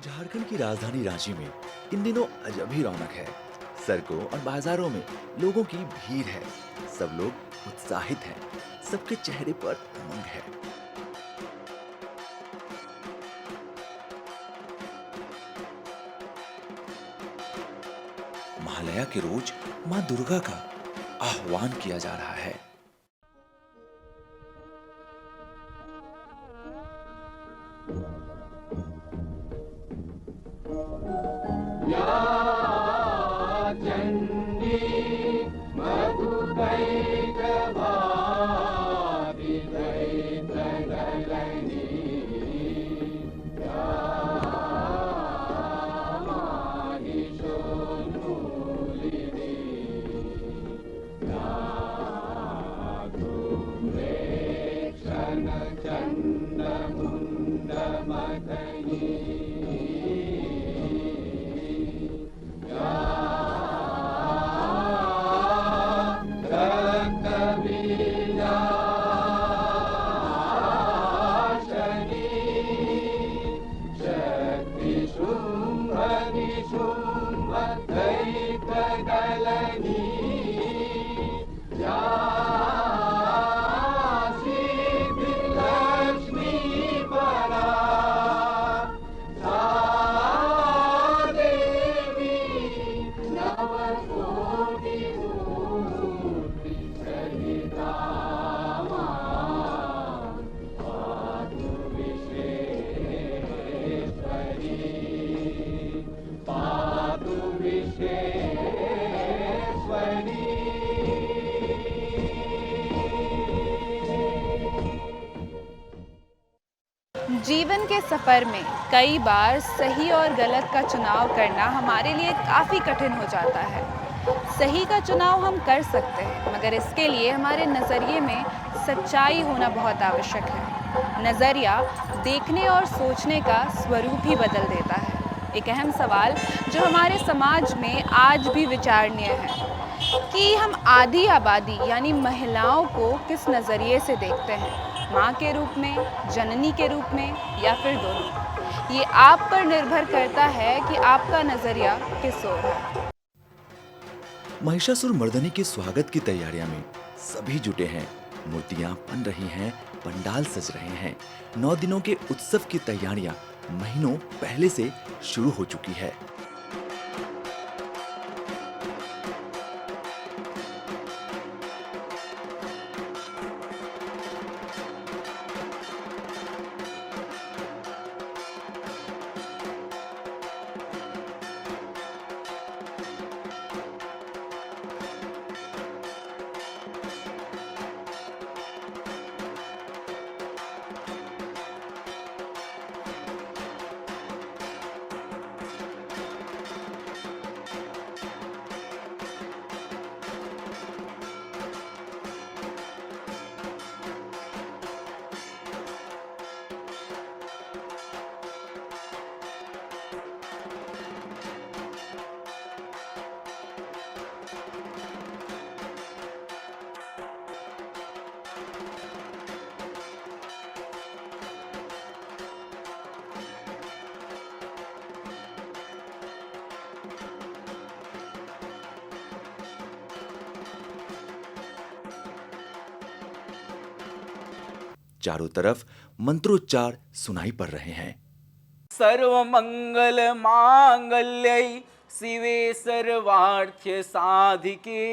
झारखंड की राजधानी रांची में इन दिनों अजब ही रौनक है। सड़कों और बाजारों में लोगों की भीड़ है। सब लोग उत्साहित हैं। सबके चेहरे पर उमंग है। महालया के रोज मां दुर्गा का आह्वान किया जा रहा है। जीवन के सफ़र में कई बार सही और गलत का चुनाव करना हमारे लिए काफ़ी कठिन हो जाता है। सही का चुनाव हम कर सकते हैं, मगर इसके लिए हमारे नज़रिए में सच्चाई होना बहुत आवश्यक है। नज़रिया देखने और सोचने का स्वरूप ही बदल देता है। एक अहम सवाल जो हमारे समाज में आज भी विचारणीय है कि हम आधी आबादी यानी महिलाओं को किस नज़रिए से देखते हैं, माँ के रूप में, जननी के रूप में, या फिर दोनों। ये आप पर निर्भर करता है कि आपका नज़रिया किस ओर है। महिषासुर मर्दनी के स्वागत की तैयारियां में सभी जुटे हैं। मूर्तियां बन रही हैं, पंडाल सज रहे हैं। 9 दिनों के उत्सव की तैयारियां महीनों पहले से शुरू हो चुकी है। चारों तरफ मंत्रोच्चार सुनाई पड़ रहे हैं। सर्वमंगल मांगल्यै शिवे सर्वार्थ साधिके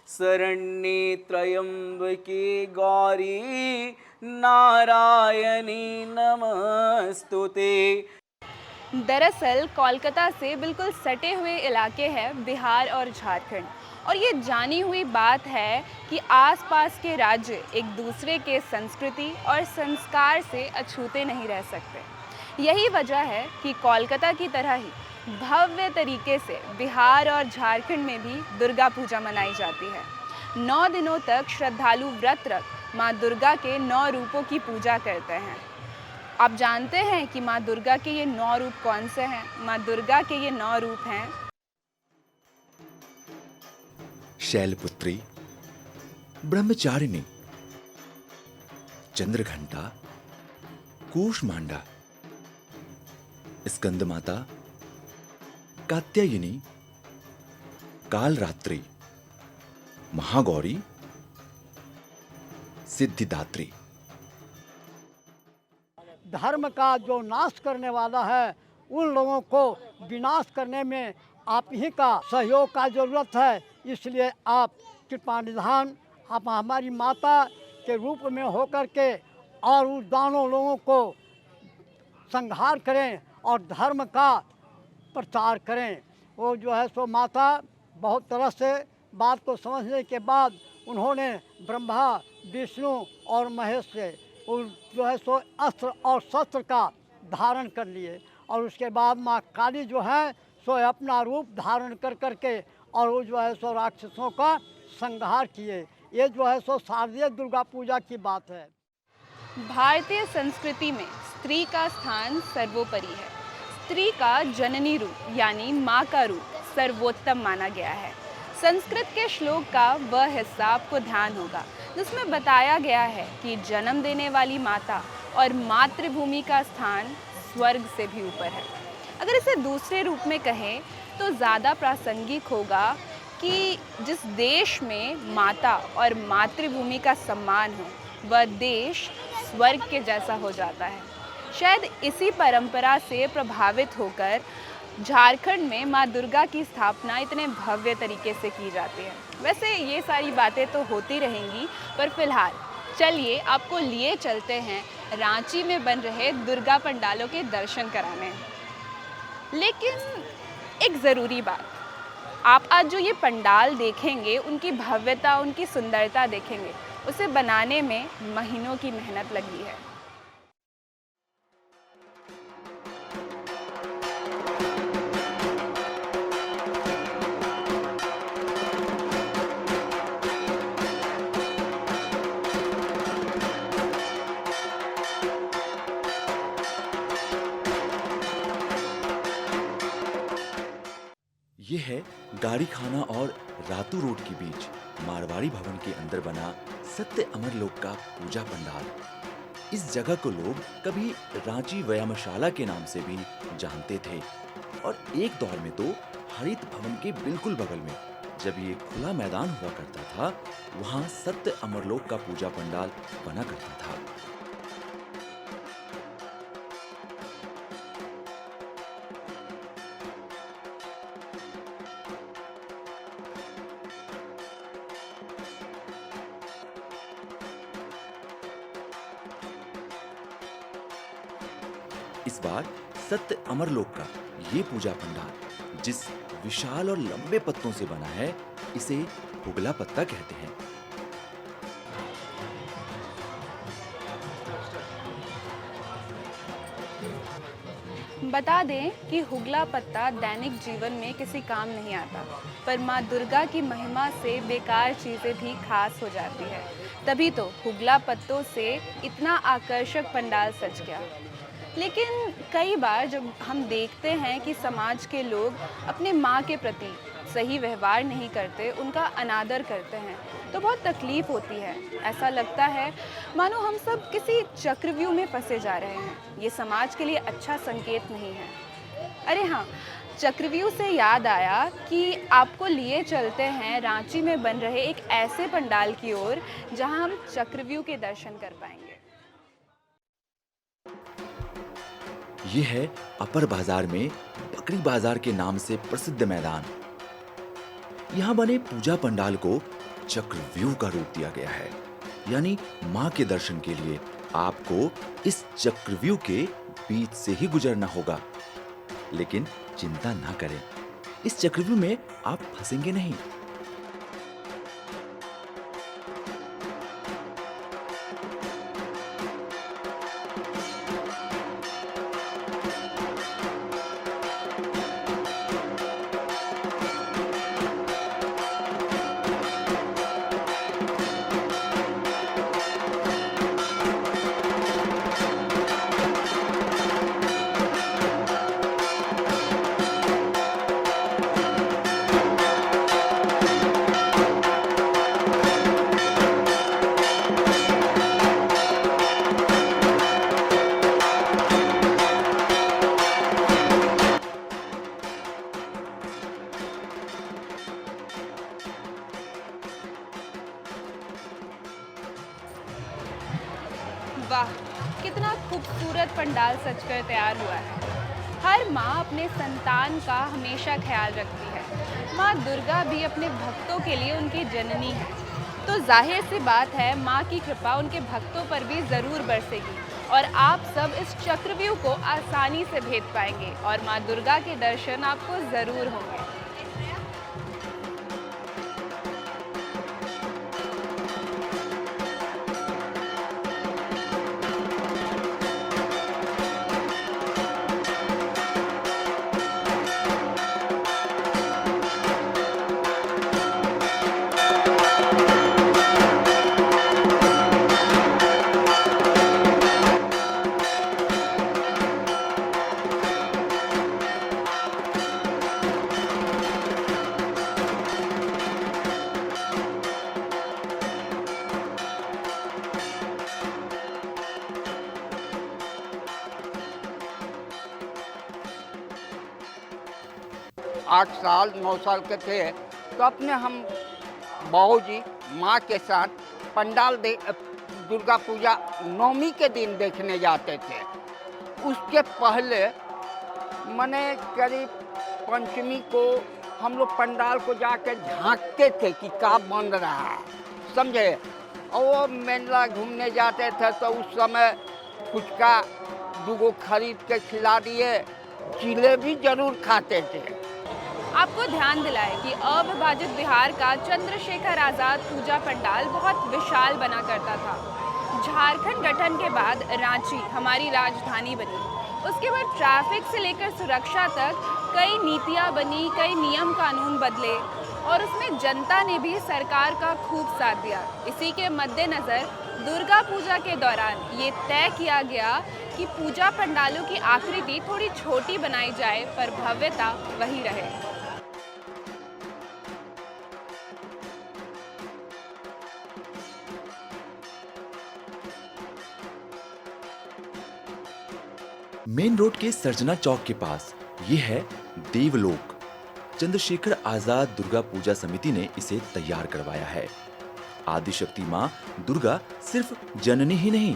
शरण्ये त्र्यंबके गौरी नारायणी नमस्तुते। दरअसल कोलकाता से बिल्कुल सटे हुए इलाके हैं बिहार और झारखंड, और ये जानी हुई बात है कि आसपास के राज्य एक दूसरे के संस्कृति और संस्कार से अछूते नहीं रह सकते। यही वजह है कि कोलकाता की तरह ही भव्य तरीके से बिहार और झारखंड में भी दुर्गा पूजा मनाई जाती है। 9 दिनों तक श्रद्धालु व्रत रख माँ दुर्गा के 9 रूपों की पूजा करते हैं। आप जानते हैं कि माँ दुर्गा के ये 9 रूप कौन से हैं? माँ दुर्गा के ये 9 रूप हैं शैलपुत्री, ब्रह्मचारिणी, चंद्रघंटा, कूष्मांडा, स्कंद माता, कात्यायनी, कालरात्रि, महागौरी, सिद्धिदात्री। धर्म का जो नाश करने वाला है, उन लोगों को विनाश करने में आप ही का सहयोग का जरूरत है। इसलिए आप कृपा निधान, आप हमारी माता के रूप में होकर के और उस दानों लोगों को संहार करें और धर्म का प्रचार करें। वो जो है सो माता बहुत तरह से बात को समझने के बाद उन्होंने ब्रह्मा, विष्णु और महेश से उन जो है सो अस्त्र और शस्त्र का धारण कर लिए और उसके बाद माँ काली जो है सो अपना रूप धारण कर करके और वो जो है सो राक्षसों का संहार किए। ये जो है सो शारदीय दुर्गा पूजा की बात है। भारतीय संस्कृति में स्त्री का स्थान सर्वोपरि है। स्त्री का जननी रूप यानी माँ का रूप सर्वोत्तम माना गया है। संस्कृत के श्लोक का वह हिस्सा आपको ध्यान होगा जिसमें बताया गया है कि जन्म देने वाली माता और मातृभूमि का स्थान स्वर्ग से भी ऊपर है। अगर इसे दूसरे रूप में कहें तो ज़्यादा प्रासंगिक होगा कि जिस देश में माता और मातृभूमि का सम्मान हो वह देश स्वर्ग के जैसा हो जाता है। शायद इसी परंपरा से प्रभावित होकर झारखंड में माँ दुर्गा की स्थापना इतने भव्य तरीके से की जाती है। वैसे ये सारी बातें तो होती रहेंगी, पर फिलहाल चलिए आपको लिए चलते हैं रांची में बन रहे दुर्गा पंडालों के दर्शन कराने। लेकिन एक ज़रूरी बात, आप आज जो ये पंडाल देखेंगे उनकी भव्यता, उनकी सुंदरता देखेंगे, उसे बनाने में महीनों की मेहनत लगी है। ये है गाड़ी खाना और रातू रोड के बीच मारवाड़ी भवन के अंदर बना सत्य अमरलोक का पूजा पंडाल। इस जगह को लोग कभी रांची व्यायामशाला के नाम से भी जानते थे और एक दौर में तो हरित भवन के बिल्कुल बगल में जब ये खुला मैदान हुआ करता था, वहाँ सत्य अमरलोक का पूजा पंडाल बना करता था। इस बार सत्य अमरलोक का ये पूजा पंडाल जिस विशाल और लंबे पत्तों से बना है, इसे हुगला पत्ता कहते हैं। बता दें कि हुगला पत्ता दैनिक जीवन में किसी काम नहीं आता, पर माँ दुर्गा की महिमा से बेकार चीज़ें भी खास हो जाती है। तभी तो हुगला पत्तों से इतना आकर्षक पंडाल सज गया। लेकिन कई बार जब हम देखते हैं कि समाज के लोग अपने माँ के प्रति सही व्यवहार नहीं करते, उनका अनादर करते हैं, तो बहुत तकलीफ होती है। ऐसा लगता है मानो हम सब किसी चक्रव्यूह में फंसे जा रहे हैं। ये समाज के लिए अच्छा संकेत नहीं है। अरे हाँ, चक्रव्यूह से याद आया कि आपको लिए चलते हैं रांची में बन रहे एक ऐसे पंडाल की ओर जहां हम चक्रव्यूह के दर्शन कर पाएंगे। ये है अपर बाजार में बकरी बाजार के नाम से प्रसिद्ध मैदान। यहाँ बने पूजा पंडाल को चक्रव्यूह का रूप दिया गया है, यानी माँ के दर्शन के लिए आपको इस चक्रव्यूह के बीच से ही गुजरना होगा। लेकिन चिंता ना करें, इस चक्रव्यूह में आप फंसेंगे नहीं। वाह, कितना खूबसूरत पंडाल सजकर तैयार हुआ है। हर माँ अपने संतान का हमेशा ख्याल रखती है। माँ दुर्गा भी अपने भक्तों के लिए उनकी जननी है, तो जाहिर सी बात है माँ की कृपा उनके भक्तों पर भी ज़रूर बरसेगी और आप सब इस चक्रव्यूह को आसानी से भेद पाएंगे और माँ दुर्गा के दर्शन आपको ज़रूर होंगे। 8 साल 9 साल के थे तो अपने हम बहू जी माँ के साथ पंडाल दुर्गा पूजा नवमी के दिन देखने जाते थे। उसके पहले मैंने करीब पंचमी को हम लोग पंडाल को जाकर झांकते थे कि क्या बन रहा है, समझे। और वो मेला घूमने जाते थे तो उस समय फुचका 2 खरीद के खिला दिए, जिलेबी जरूर खाते थे। आपको ध्यान दिलाए कि अविभाजित बिहार का चंद्रशेखर आज़ाद पूजा पंडाल बहुत विशाल बना करता था। झारखंड गठन के बाद रांची हमारी राजधानी बनी। उसके बाद ट्रैफिक से लेकर सुरक्षा तक कई नीतियां बनी, कई नियम कानून बदले और उसमें जनता ने भी सरकार का खूब साथ दिया। इसी के मद्देनज़र दुर्गा पूजा के दौरान ये तय किया गया कि पूजा पंडालों की आकृति थोड़ी छोटी बनाई जाए पर भव्यता वही रहे। मेन रोड के सर्जना चौक के पास ये है देवलोक। चंद्रशेखर आजाद दुर्गा पूजा समिति ने इसे तैयार करवाया है। आदिशक्ति माँ दुर्गा सिर्फ जननी ही नहीं,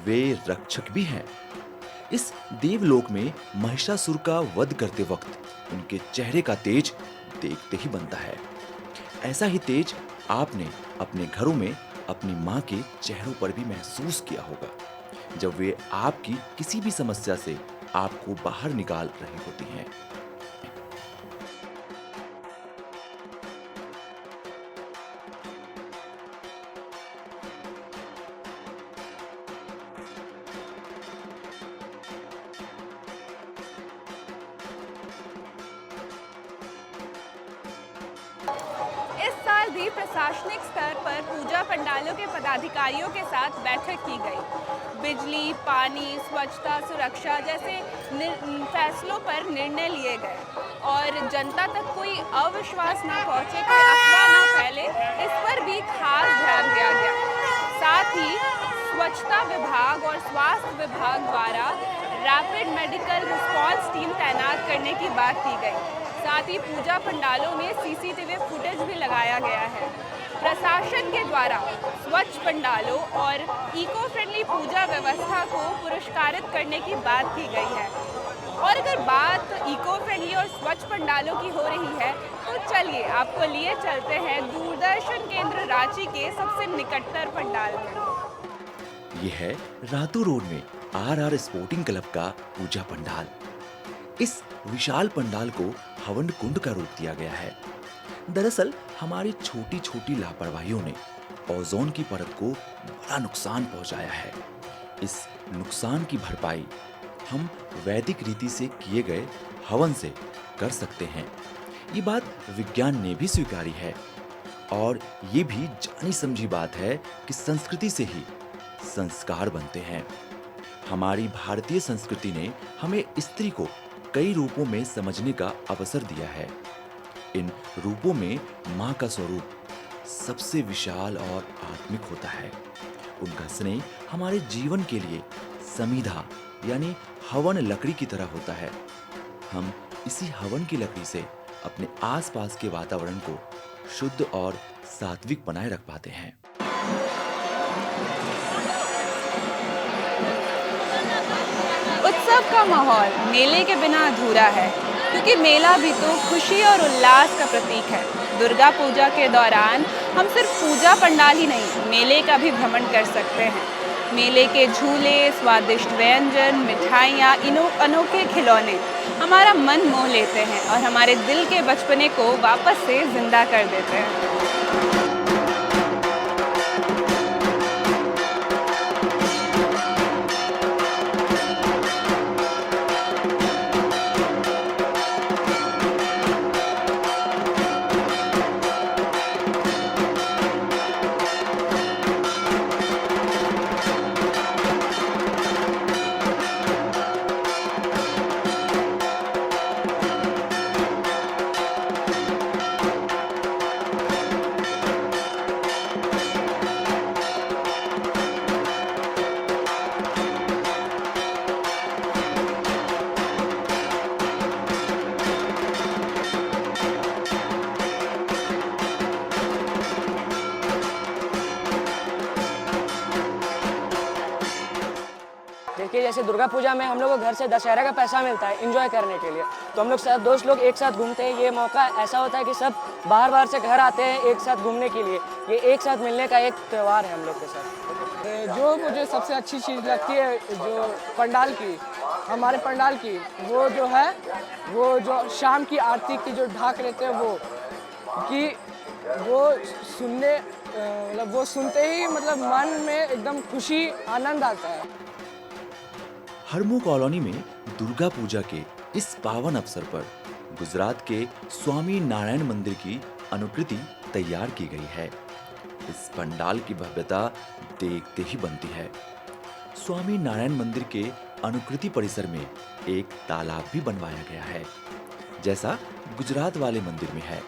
वे रक्षक भी हैं। इस देवलोक में महिषासुर का वध करते वक्त उनके चेहरे का तेज देखते ही बनता है। ऐसा ही तेज आपने अपने घरों में अपनी माँ के चेहरों पर भी महसूस किया होगा जब वे आपकी किसी भी समस्या से आपको बाहर निकाल रही होती हैं। इस साल भी प्रशासनिक स्तर पर पूजा पंडालों के पदाधिकारियों के साथ बैठक की गई। बिजली, पानी, स्वच्छता, सुरक्षा जैसे फैसलों पर निर्णय लिए गए और जनता तक कोई अविश्वास न पहुंचे, कोई अफवाह न फैले, इस पर भी खास ध्यान दिया गया। साथ ही स्वच्छता विभाग और स्वास्थ्य विभाग द्वारा रैपिड मेडिकल रिस्पांस टीम तैनात करने की बात की गई। साथ ही पूजा पंडालों में सीसीटीवी फुटेज भी लगाया गया है। प्रशासन के द्वारा स्वच्छ पंडालों और इको फ्रेंडली पूजा व्यवस्था को पुरस्कारित करने की बात की गई है। और अगर बात इको फ्रेंडली और स्वच्छ पंडालों की हो रही है तो चलिए आपको लिए चलते हैं दूरदर्शन केंद्र रांची के सबसे निकटतर पंडाल में। ये है रातू रोड में RR स्पोर्टिंग क्लब का पूजा पंडाल। इस विशाल पंडाल को हवन कुंड का रूप दिया गया है। दरअसल हमारी छोटी छोटी लापरवाहियों ने ओजोन की परत को बड़ा नुकसान पहुंचाया है। इस नुकसान की भरपाई हम वैदिक रीति से किए गए हवन से कर सकते हैं। ये बात विज्ञान ने भी स्वीकारी है और ये भी जानी समझी बात है कि संस्कृति से ही संस्कार बनते हैं। हमारी भारतीय संस्कृति ने हमें स्त्री को कई रूपों में समझने का अवसर दिया है। इन रूपों में माँ का स्वरूप सबसे विशाल और आत्मिक होता है। उनका स्नेह हमारे जीवन के लिए समीधा यानी हवन लकड़ी की तरह होता है। हम इसी हवन की लकड़ी से अपने आसपास के वातावरण को शुद्ध और सात्विक बनाए रख पाते हैं। उत्सव का माहौल मेले के बिना अधूरा है, क्योंकि मेला भी तो खुशी और उल्लास का प्रतीक है। दुर्गा पूजा के दौरान हम सिर्फ पूजा पंडाल ही नहीं, मेले का भी भ्रमण कर सकते हैं। मेले के झूले, स्वादिष्ट व्यंजन, मिठाइयाँ, अनोखे खिलौने हमारा मन मोह लेते हैं और हमारे दिल के बचपने को वापस से जिंदा कर देते हैं। देखिए, जैसे दुर्गा पूजा में हम लोग को घर से दशहरा का पैसा मिलता है एंजॉय करने के लिए, तो हम लोग सब दोस्त लोग एक साथ घूमते हैं। ये मौका ऐसा होता है कि सब बाहर बाहर से घर आते हैं एक साथ घूमने के लिए। ये एक साथ मिलने का एक त्यौहार है हम लोग के साथ। जो मुझे सबसे अच्छी चीज़ लगती है जो पंडाल की, हमारे पंडाल की, वो जो है वो जो शाम की आरती की जो ढाक रहते हैं वो कि वो सुनने मतलब वो सुनते ही मतलब मन में एकदम खुशी आनंद आता है। हरमू कॉलोनी में दुर्गा पूजा के इस पावन अवसर पर गुजरात के स्वामी नारायण मंदिर की अनुकृति तैयार की गई है। इस पंडाल की भव्यता देखते ही बनती है। स्वामी नारायण मंदिर के अनुकृति परिसर में एक तालाब भी बनवाया गया है, जैसा गुजरात वाले मंदिर में है।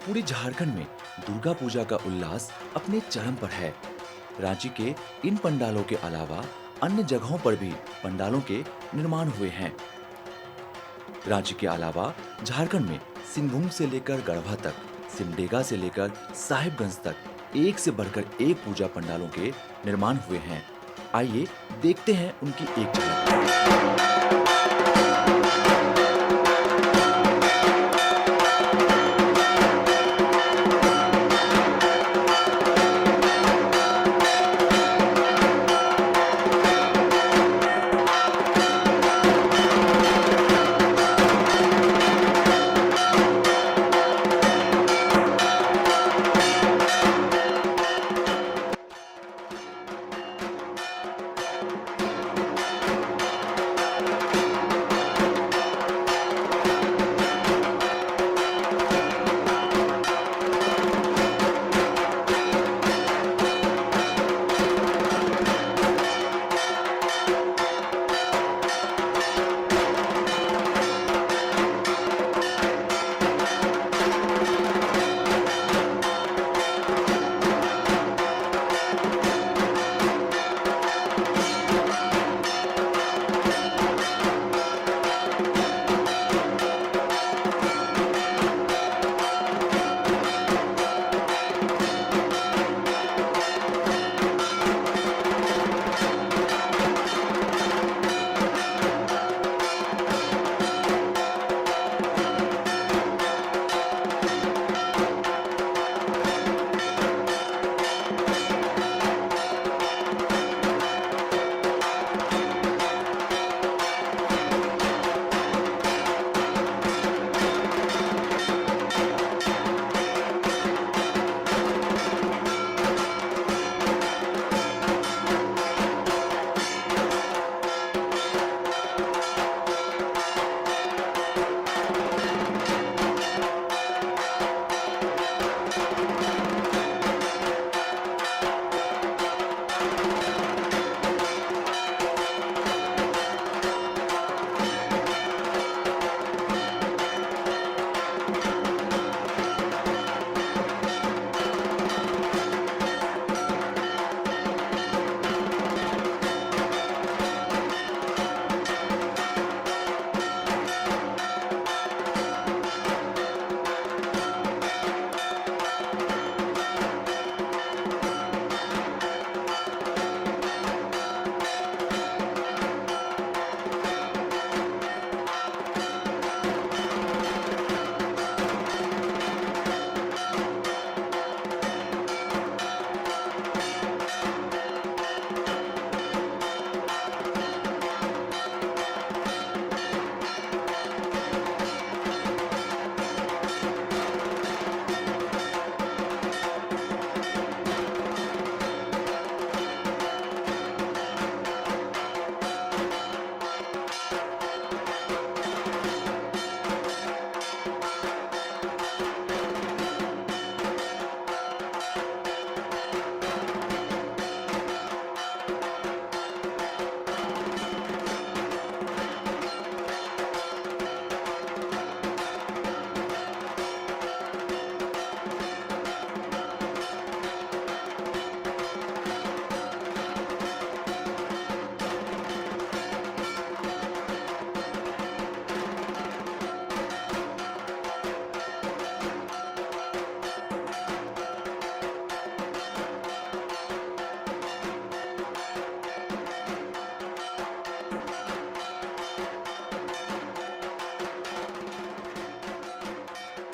पूरे झारखंड में दुर्गा पूजा का उल्लास अपने चरम पर है। रांची के इन पंडालों के अलावा अन्य जगहों पर भी पंडालों के निर्माण हुए हैं। रांची के अलावा झारखंड में सिंहभूम से लेकर गढ़वा तक, सिमडेगा से लेकर साहिबगंज तक एक से बढ़कर एक पूजा पंडालों के निर्माण हुए हैं। आइए देखते हैं उनकी एक झलक।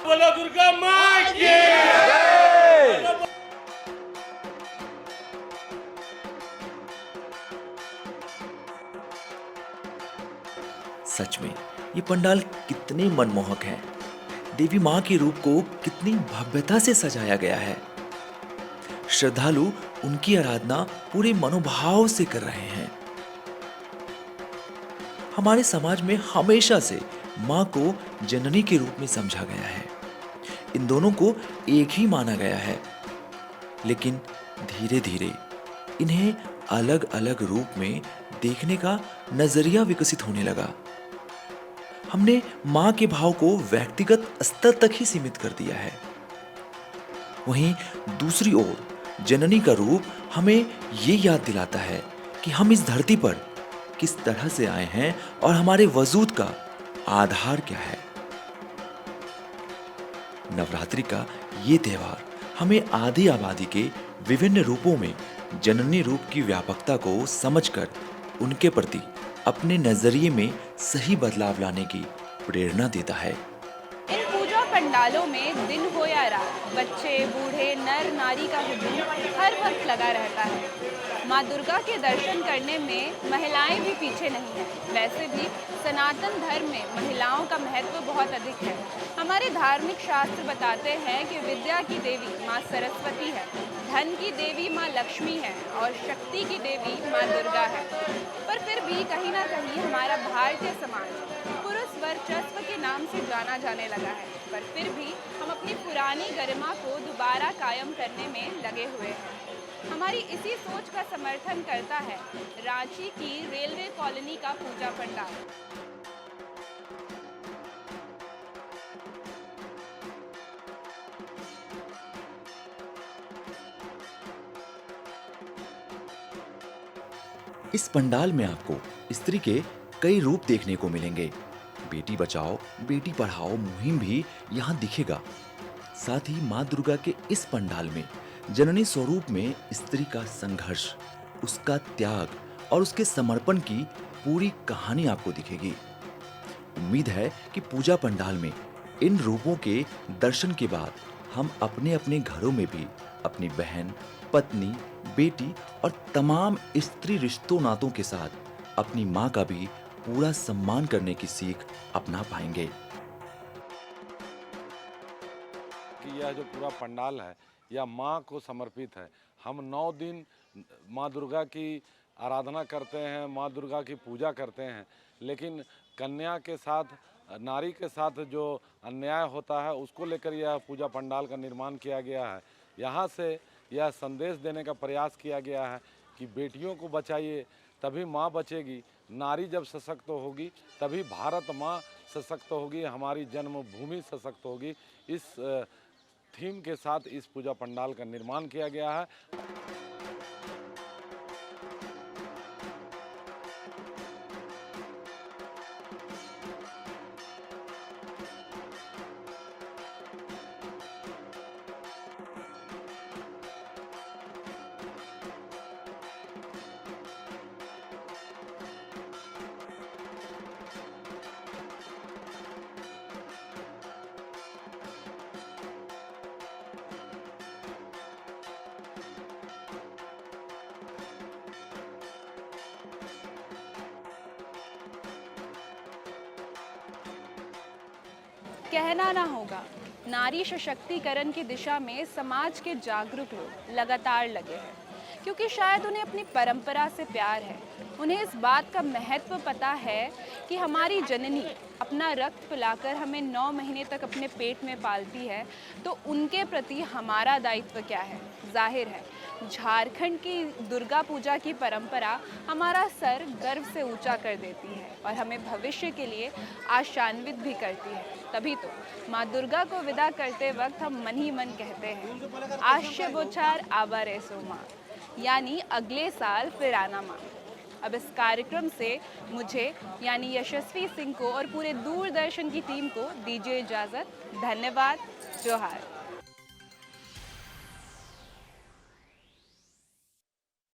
बोलो दुर्गा माँ की। सच में ये पंडाल कितने मनमोहक हैं। देवी माँ के रूप को कितनी भव्यता से सजाया गया है। श्रद्धालु उनकी आराधना पूरे मनोभाव से कर रहे हैं। हमारे समाज में हमेशा से माँ को जननी के रूप में समझा गया है। इन दोनों को एक ही माना गया है, लेकिन धीरे धीरे इन्हें अलग अलग रूप में देखने का नजरिया विकसित होने लगा। हमने माँ के भाव को व्यक्तिगत स्तर तक ही सीमित कर दिया है। वहीं दूसरी ओर जननी का रूप हमें ये याद दिलाता है कि हम इस धरती पर किस तरह से आए हैं और हमारे वजूद का आधार क्या है। नवरात्रि का ये त्योहार हमें आधी आबादी के विभिन्न रूपों में जननी रूप की व्यापकता को समझकर उनके प्रति अपने नजरिए में सही बदलाव लाने की प्रेरणा देता है। इन पूजा पंडालों में दिन हो या रात, बच्चे बूढ़े नर नारी का हुजूम हर वक्त लगा रहता है। माँ दुर्गा के दर्शन करने में महिलाएं भी पीछे नहीं हैं। वैसे भी सनातन धर्म में महिलाओं का महत्व बहुत अधिक है। हमारे धार्मिक शास्त्र बताते हैं कि विद्या की देवी माँ सरस्वती है, धन की देवी माँ लक्ष्मी है और शक्ति की देवी माँ दुर्गा है। पर फिर भी कहीं ना कहीं हमारा भारतीय समाज पुरुष वर्चस्व के नाम से जाना जाने लगा है। पर फिर भी हम अपनी पुरानी गरिमा को दोबारा कायम करने में लगे हुए हैं। हमारी इसी सोच का समर्थन करता है रांची की रेलवे कॉलोनी का पूजा पंडाल। इस पंडाल में आपको स्त्री के कई रूप देखने को मिलेंगे। बेटी बचाओ बेटी पढ़ाओ मुहिम भी यहाँ दिखेगा। साथ ही माँ दुर्गा के इस पंडाल में जननी स्वरूप में स्त्री का संघर्ष, उसका त्याग और उसके समर्पण की पूरी कहानी आपको दिखेगी। उम्मीद है कि पूजा पंडाल में इन रूपों के दर्शन के बाद हम अपने अपने घरों में भी अपनी बहन, पत्नी, बेटी और तमाम स्त्री रिश्तों नातों के साथ अपनी माँ का भी पूरा सम्मान करने की सीख अपना पाएंगे। कि यह जो पूरा पंडाल है यह माँ को समर्पित है। हम 9 दिन माँ दुर्गा की आराधना करते हैं, माँ दुर्गा की पूजा करते हैं, लेकिन कन्या के साथ, नारी के साथ जो अन्याय होता है उसको लेकर यह पूजा पंडाल का निर्माण किया गया है। यहाँ से यह संदेश देने का प्रयास किया गया है कि बेटियों को बचाइए तभी माँ बचेगी। नारी जब सशक्त होगी तभी भारत माँ सशक्त होगी, हमारी जन्मभूमि सशक्त होगी। इस थीम के साथ इस पूजा पंडाल का निर्माण किया गया है। कहना ना होगा, नारी सशक्तिकरण की दिशा में समाज के जागरूक लोग लगातार लगे हैं, क्योंकि शायद उन्हें अपनी परंपरा से प्यार है। उन्हें इस बात का महत्व पता है कि हमारी जननी अपना रक्त पिलाकर हमें 9 महीने तक अपने पेट में पालती है, तो उनके प्रति हमारा दायित्व क्या है। जाहिर है झारखंड की दुर्गा पूजा की परंपरा हमारा सर गर्व से ऊंचा कर देती है और हमें भविष्य के लिए आशान्वित भी करती है। तभी तो माँ दुर्गा को विदा करते वक्त हम मन ही मन कहते हैं, आश्य बोछार आबारे सो माँ, यानी अगले साल फिर आना माँ। अब इस कार्यक्रम से मुझे यानी यशस्वी सिंह को और पूरे दूरदर्शन की टीम को दीजिए इजाज़त। धन्यवाद। जोहार।